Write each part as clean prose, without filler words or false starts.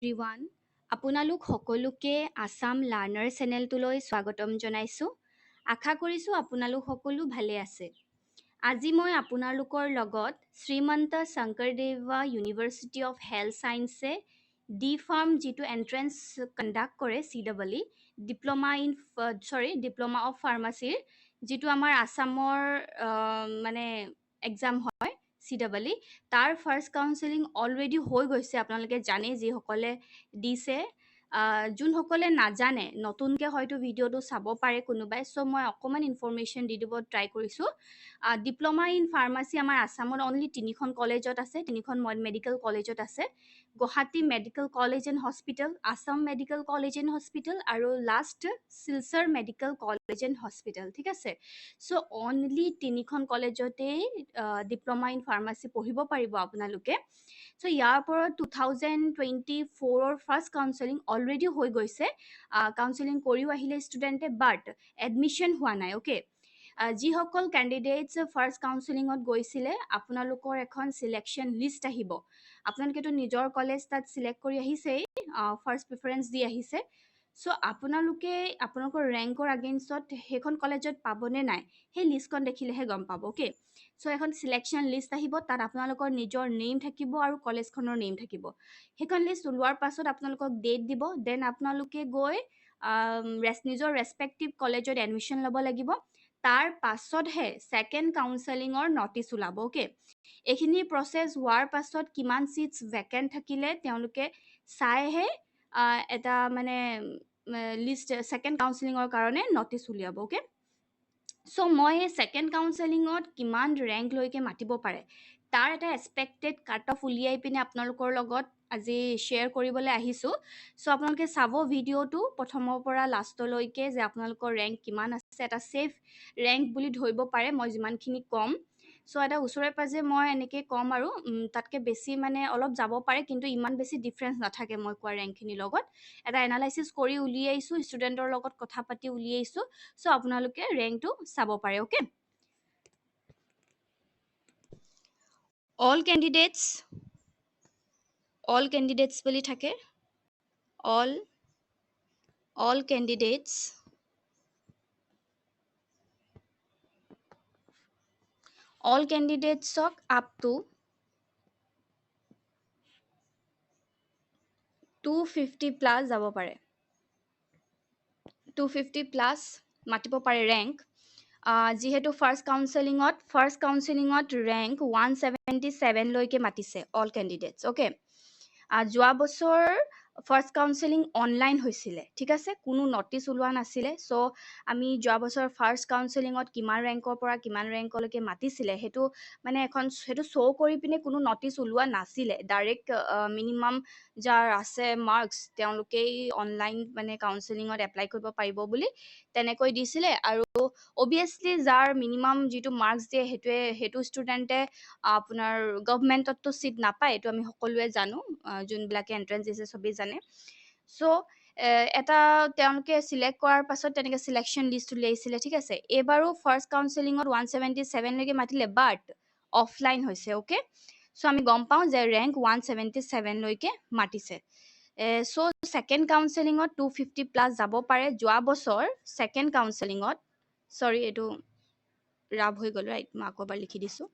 Everyone আপোনালোক সকলোকে Assam learner চেনেলটোলৈ স্বাগতম জনাইছোঁ। আশা কৰিছোঁ আপোনালোক সকলো ভালে আছে। আজি মই আপোনালোকৰ লগত Srimanta Sankardeva university of health ছায়েন্সে ডি ফাৰ্ম যিটো এণ্ট্ৰেঞ্চ কণ্ডাক্ট কৰে CEE ডিপ্ল'মা অফ ফাৰ্মাচীৰ যিটো আমাৰ আসামৰ মানে এক্সাম হয় CEE তাৰ ফাৰ্ষ্ট কাউন্সেলিং অলৰেডি হৈ গৈছে। আপোনালোকে জানে যিসকলে দিছে। যোনসকলে নাজানে নতুনকৈ হয়তো ভিডিঅ'টো চাব পাৰে কোনোবাই, চ' মই অকণমান ইনফৰমেশ্যন দি দিব ট্ৰাই কৰিছোঁ। ডিপ্ল'মা ইন ফাৰ্মাচী আমাৰ আসামত অনলি 3খন কলেজত আছে, 3খন মেডিকেল কলেজত আছে। Guwahati medical college and hospital, Assam medical college and hospital আৰু last Silchar medical college and hospital, ঠিক আছে। চ' অনলি 3খন কলেজতেই ডিপ্ল'মা ইন ফাৰ্মাচী পঢ়িব পাৰিব আপোনালোকে। চ' ইয়াৰ ওপৰত 2024ৰ ফাৰ্ষ্ট কাউন্সেলিং অলৰেডি হৈ গৈছে। কাউন্সেলিং কৰিও আহিলে ষ্টুডেণ্টে, বাট এডমিশ্যন হোৱা নাই। অ'কে, যিসকল কেণ্ডিডেটছ ফাৰ্ষ্ট কাউন্সেলিঙত গৈছিলে আপোনালোকৰ এখন চিলেকশ্যন লিষ্ট আহিব। আপোনালোকেতো নিজৰ কলেজ তাত চিলেক্ট কৰি আহিছেই, ফাৰ্ষ্ট প্ৰিফাৰেঞ্চ দি আহিছে। চ' আপোনালোকে আপোনালোকৰ ৰেংকৰ আগেইনষ্টত সেইখন কলেজত পাবনে নাই সেই লিষ্টখন দেখিলেহে গম পাব। অ'কে, চ' এখন চিলেকশ্যন লিষ্ট আহিব, তাত আপোনালোকৰ নিজৰ নেম থাকিব আৰু কলেজখনৰ নেম থাকিব। সেইখন লিষ্ট ওলোৱাৰ পাছত আপোনালোকক ডেট দিব, দেন আপোনালোকে গৈ নিজৰ ৰেচপেক্টিভ কলেজত এডমিশ্যন ল'ব লাগিব। তাৰ পাছতহে ছেকেণ্ড কাউন্সেলিঙৰ নটিচ ওলাব। অ'কে, এইখিনি প্ৰচেছ হোৱাৰ পাছত কিমান ছিটছ ভেকেণ্ট থাকিলে তেওঁলোকে চাইহে এটা মানে লিষ্ট ছেকেণ্ড কাউন্সেলিঙৰ কাৰণে নটিচ উলিয়াব। অ'কে, চ' মই ছেকেণ্ড কাউন্সেলিঙত কিমান ৰেংকলৈকে মাতিব পাৰে তাৰ এটা এক্সপেক্টেড কাট অফ উলিয়াই পিনে আপোনালোকৰ লগত আজি শ্বেয়াৰ কৰিবলৈ আহিছোঁ। চ' আপোনালোকে চাব ভিডিঅ'টো প্ৰথমৰ পৰা লাষ্টলৈকে যে আপোনালোকৰ ৰেংক কিমান আছে। এটা ছেফ ৰেংক বুলি ধৰিব পাৰে মই যিমানখিনি ক'ম। চ' এটা ওচৰে পাজৰে মই এনেকৈ ক'ম আৰু তাতকৈ বেছি মানে অলপ যাব পাৰে, কিন্তু ইমান বেছি ডিফাৰেঞ্চ নাথাকে মই কোৱা ৰেংকখিনিৰ লগত। এটা এনালাইচিছ কৰি উলিয়াইছোঁ, ষ্টুডেণ্টৰ লগত কথা পাতি উলিয়াইছোঁ। চ' আপোনালোকে ৰেংকটো চাব পাৰে। অ'কে, অল কেণ্ডিডেটছ বুলি থাকে। অল কেণ্ডিডেটছক আপ টু 250+ যাব পাৰে, 250+ মাতিব পাৰে ৰেংক। যিহেতু ফাৰ্ষ্ট কাউন্সেলিঙত ৰেংক 177লৈকে মাতিছে অল কেণ্ডিডেটছ। অ'কে, যোৱা বছৰ ফাৰ্ষ্ট কাউন্সেলিং অনলাইন হৈছিলে, ঠিক আছে, কোনো নটিচ ওলোৱা নাছিলে। চ' আমি যোৱা বছৰ ফাৰ্ষ্ট কাউন্সেলিঙত কিমান ৰেংকৰ পৰা কিমান ৰেংকলৈকে মাতিছিলে সেইটো শ্ব' কৰি পিনে কোনো নটিচ ওলোৱা নাছিলে। ডাইৰেক্ট মিনিমাম যাৰ আছে মাৰ্কছ তেওঁলোকেই অনলাইন মানে কাউন্সেলিঙত এপ্লাই কৰিব পাৰিব বুলি তেনেকৈ দিছিলে। আৰু অভিয়াছলি যাৰ মিনিমাম যিটো মাৰ্কছ দিয়ে সেইটো ষ্টুডেণ্টে আপোনাৰ গভমেণ্টততো ছিট নাপায়, এইটো আমি সকলোৱে জানো, যোনবিলাকে এণ্ট্ৰেঞ্চ দিছে চবেই জানে। চ' এটা তেওঁলোকে চিলেক্ট কৰাৰ পাছত তেনেকৈ চিলেকশ্যন লিষ্ট উলিয়াইছিলে, ঠিক আছে। এইবাৰো ফাৰ্ষ্ট কাউন্সেলিঙত 177লৈকে মাতিলে, বাট অফলাইন হৈছে। অ'কে, চ' আমি গম পাওঁ যে ৰেংক 177লৈকে মাতিছে। চ' ছেকেণ্ড কাউন্সেলিঙত 250+ যাব পাৰে। যোৱা বছৰ ছেকেণ্ড কাউন্সেলিঙত, চৰি এইটো ৰাভ হৈ গ'ল, ৰাইট, মই আকৌ এবাৰ লিখি দিছোঁ।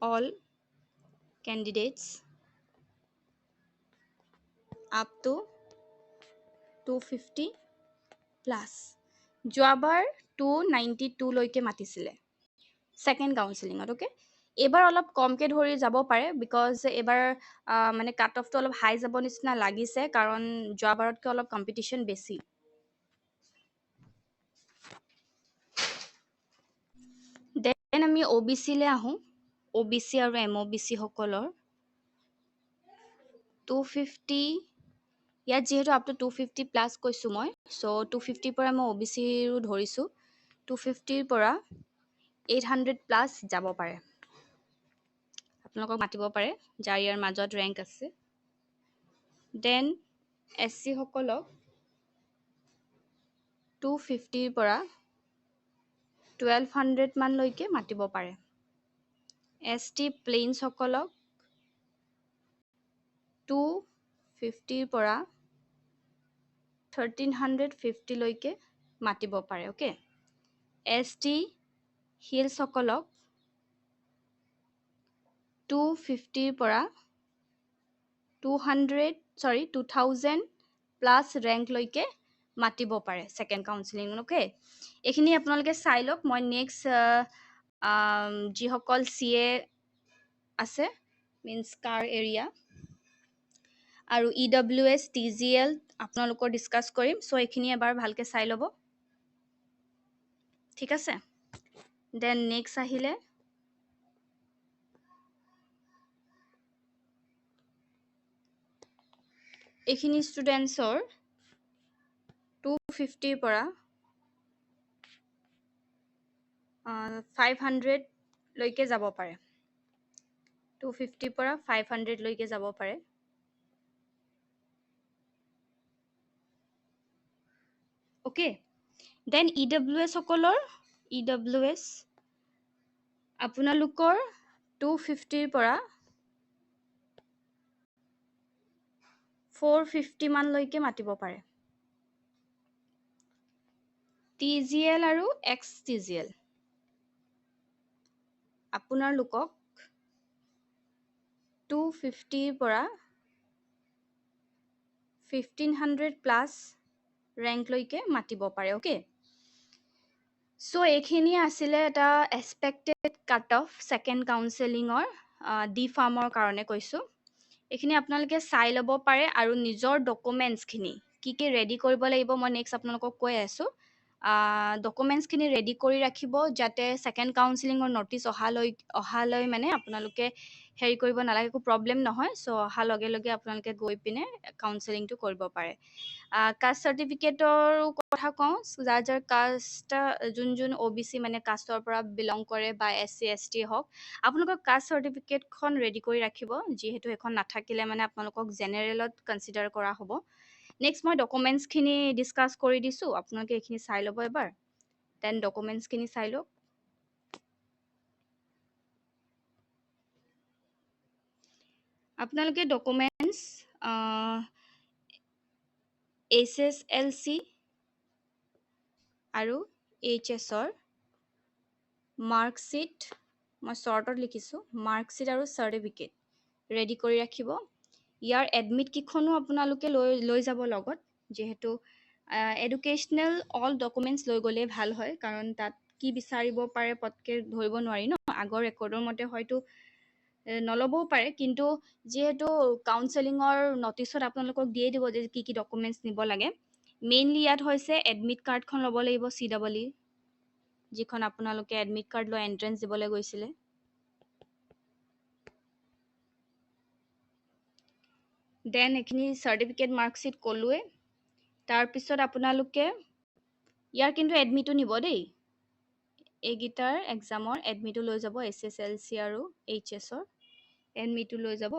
All candidates up to 250+। যোৱাবাৰ 292লৈকে মাতিছিলে ছেকেণ্ড কাউন্সেলিঙত। অ'কে, এইবাৰ অলপ কমকৈ ধৰি যাব পাৰে, বিকজ এইবাৰ মানে কাট অফটো অলপ হাই যাব নিচিনা লাগিছে, কাৰণ যোৱাবাৰতকৈ অলপ কম্পিটিশ্যন বেছি। দেন আমি OBCলৈ আহোঁ। OBC আৰু MOBC সকলৰ 250, ইয়াত যিহেতু আপ টু 250+ কৈছোঁ মই, চ' 250 পৰা মই OBCৰো ধৰিছোঁ। 250ৰ পৰা 800+ যাব পাৰে, আপোনালোকক মাতিব পাৰে যাৰ ইয়াৰ মাজত ৰেংক আছে। দেন SC সকলক 250ৰ পৰা 1200 মানলৈকে মাতিব পাৰে। ST প্লেইনছসকলক 250 পৰা 1350 লৈকে মাতিব পাৰে ওকে ST হিলছসকলক 250 পৰা 2000 প্লাছ ৰেংক লৈকে মাতিব পাৰে সেকেন্ড কাউন্সেলিং ওকে এইখিনি আপোনালোকে চাই লওক মই নেক্সট যিসকল CA আছে মিন্স কাৰ এৰিয়া আৰু EWS TGL আপোনালোকৰ ডিসকাস কৰিম সো এইখিনি এবাৰ ভালকে চাই ল'ব ঠিক আছে দেন নেক্সট আহিলে এইখিনি ষ্টুডেন্টছৰ 250 পৰা 500 লৈকে যাব পাৰে 250 পৰা 500 লৈকে যাব পাৰে ওকে দেন EWS সকলৰ EWS আপোনালোকৰ 250 পৰা 450 মান লৈকে মাতিব পাৰে TGL আৰু XTGL আপোনালোকক 250 পৰা 1500 প্লাছ ৰেংক লৈকে মাতিব পাৰে ওকে সো এইখিনি আছিলে এটা এক্সপেক্টেড কাট অফ সেকেন্ড কাউন্সেলিংৰ ডি ফাৰ্মৰ কাৰণে কৈছো এইখিনি আপোনালোকে চাই ল'ব পাৰে আৰু নিজৰ ডকুমেন্টছ খিনি কি ৰেডি কৰিব লাগিব মই নেক্সট আপোনালোকক কৈ আছো ডকুমেন্টছ খিনি ৰেডি কৰি ৰাখিব যাতে সেকেন্ড কাউন্সেলিংৰ নটিচ অহালৈ মানে আপোনালোকে হেৰি কৰিব নালাগে একো প্ৰবলেম নহয় সো অহা লগে লগে আপোনালোকে গৈ পিনে কাউন্সেলিংটো কৰিব পাৰে কাষ্ট সাৰ্টিফিকেটৰ কথা কওঁ যাৰ কাষ্ট যোন OBC মানে কাষ্টৰ পৰা বিলং কৰে বা SC ST হওক আপোনালোকৰ কাষ্ট সাৰ্টিফিকেটখন ৰেডি কৰি ৰাখিব যিহেতু এখন নাথাকিলে মানে আপোনালোকক জেনেৰেলত কনসিডাৰ কৰা হ'ব নেক্সট মই ডকুমেন্টছ খিনি ডিসকাস কৰি দিছো আপোনালোকে এইখিনি চাই ল'ব এবাৰ দেন ডকুমেন্টছ খিনি চাই লওক আপোনালোকে ডকুমেন্টছ SSLC আৰু HS ৰ মাৰ্কশিট মই শৰ্টত লিখিছো মাৰ্কশিট আৰু সাৰ্টিফিকেট ৰেডি কৰি ৰাখিব ইয়াৰ এডমিট কিখনো আপোনালোকে লৈ যাব লগত যেহেতু এডুকেশনাল অল ডকুমেন্টছ লৈ গলে ভাল হয় কাৰণ তাত কি বিচাৰিব পাৰে পটকে ধৰিব নোৱাৰি ন আগৰ ৰেকৰ্ডৰ মতে হয়তো নলবও পাৰে কিন্তু যেহেতু কাউন্সেলিংৰ নটিছত আপোনালোকক দিয়ে দিব যে কি ডকুমেন্টছ নিব লাগে মেইনলি ইয়াত হৈছে এডমিট কাৰ্ডখন ল'ব লাগিব CWE যিখন আপোনালোকে এডমিট কাৰ্ড লৈ এন্ট্ৰেন্স দিবলৈ গৈছিলে দেন এইখিনি সাৰ্টিফিকেট মাৰ্কশিট কলোৱে তাৰ পিছত আপোনালোকে ইয়াৰ কিন্তু এডমিটটো নিব দেই এইগিটাৰ এক্সামৰ এডমিটটো লৈ যাব SSLC আৰু HS ৰ এডমিটটো লৈ যাব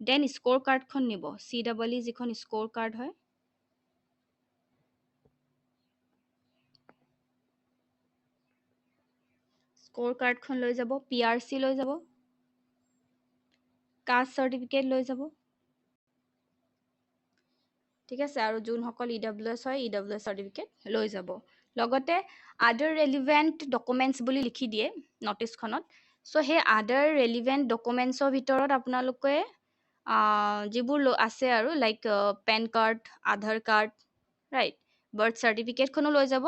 দেন স্কোৰ কাৰ্ডখন নিব CWE যিখন স্কোৰ কাৰ্ড হয় স্কোৰ কাৰ্ডখন লৈ যাব PRC লৈ যাব কাষ্ট সাৰ্টিফিকেট লৈ যাব ঠিক আছে আৰু যোনসকল EWS হয় EWS সাৰ্টিফিকেট লৈ যাব লগতে আদাৰ ৰেলেভেন্ট ডকুমেন্টছ বুলি লিখি দিয়ে নটিছখনত সো হে আদাৰ ৰেলেভেন্ট ডকুমেন্টছৰ ভিতৰত আপোনালোকে যিবোৰ আছে আৰু লাইক পেন কাৰ্ড আধাৰ কাৰ্ড ৰাইট বাৰ্থ সাৰ্টিফিকেটখনো লৈ যাব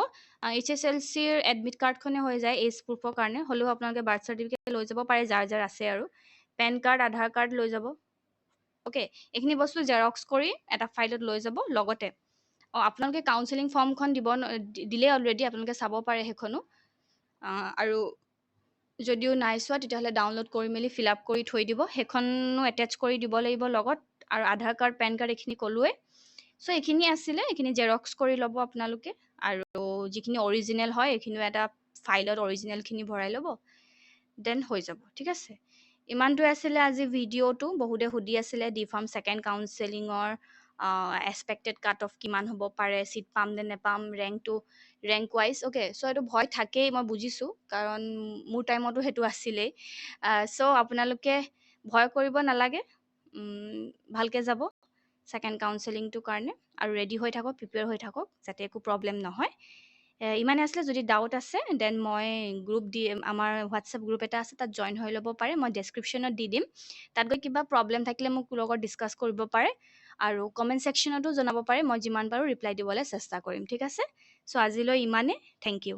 HSLC ৰ এডমিট কাৰ্ডখনে হৈ যায় এজ প্ৰুফৰ কাৰণে হলেও আপোনালোকে বাৰ্থ সাৰ্টিফিকেট লৈ যাব পাৰে যাৰ আছে আৰু পেন কাৰ্ড আধাৰ কাৰ্ড লৈ যাব ওকে এইখিনি বস্তু জেৰক্স কৰি এটা ফাইলত লৈ যাব লগতে আপোনালোকে কাউন্সেলিং ফৰ্মখন দিলে অলৰেডি আপোনালোকে চাব পাৰে হেখনো আৰু যদিও নাই চোৱা তেতিয়াহলে ডাউনলোড কৰি মেলি ফিল আপ কৰি থৈ দিব হেখনো এটাচ কৰি দিব লাগিব লগত আৰু আধাৰ কাৰ্ড পেন কাৰ্ড এইখিনি কলোৱে সো এইখিনি আছিলে এইখিনি জেৰক্স কৰি ল'ব আপোনালোকে আৰু যিখিনি অৰিজিনেল হয় এইখিনি এটা ফাইলত অৰিজিনেল খিনি ভৰাই ল'ব দেন হৈ যাব ঠিক আছে ইমানটো আছিলে আজি ভিডিঅটো বহুতে সুধি আছিলে ডি ফাৰ্ম সেকেন্ড কাউন্সেলিংৰ এক্সপেক্টেড কাট অফ কিমান হ'ব পাৰে সিট পাম নে নেপাম ৰেংক ওয়াইজ ওকে সো এইটো ভয় থাকেই মই বুজিছো কাৰণ মোৰ টাইমতো হেতু আছিলেই সো আপোনালোকে ভয় কৰিব নালাগে ভালকৈ যাব ছেকেণ্ড কাউন্সেলিংটোৰ কাৰণে আৰু ৰেডি হৈ থাকক প্ৰিপেয়াৰ হৈ থাকক যাতে একো প্ৰব্লেম নহয় ইমানে আছিলে যদি ডাউট আছে দেন মই গ্ৰুপ দি আমাৰ হোৱাটছএপ গ্ৰুপ এটা আছে তাত জইন হৈ ল'ব পাৰে মই ডেছক্ৰিপশ্যনত দি দিম তাত গৈ কিবা প্ৰব্লেম থাকিলে মোক লগত ডিছকাছ কৰিব পাৰে আৰু কমেণ্ট ছেকশ্যনতো জনাব পাৰে মই যিমান পাৰোঁ ৰিপ্লাই দিবলৈ চেষ্টা কৰিম ঠিক আছে চ' আজিলৈ ইমানে থেংক ইউ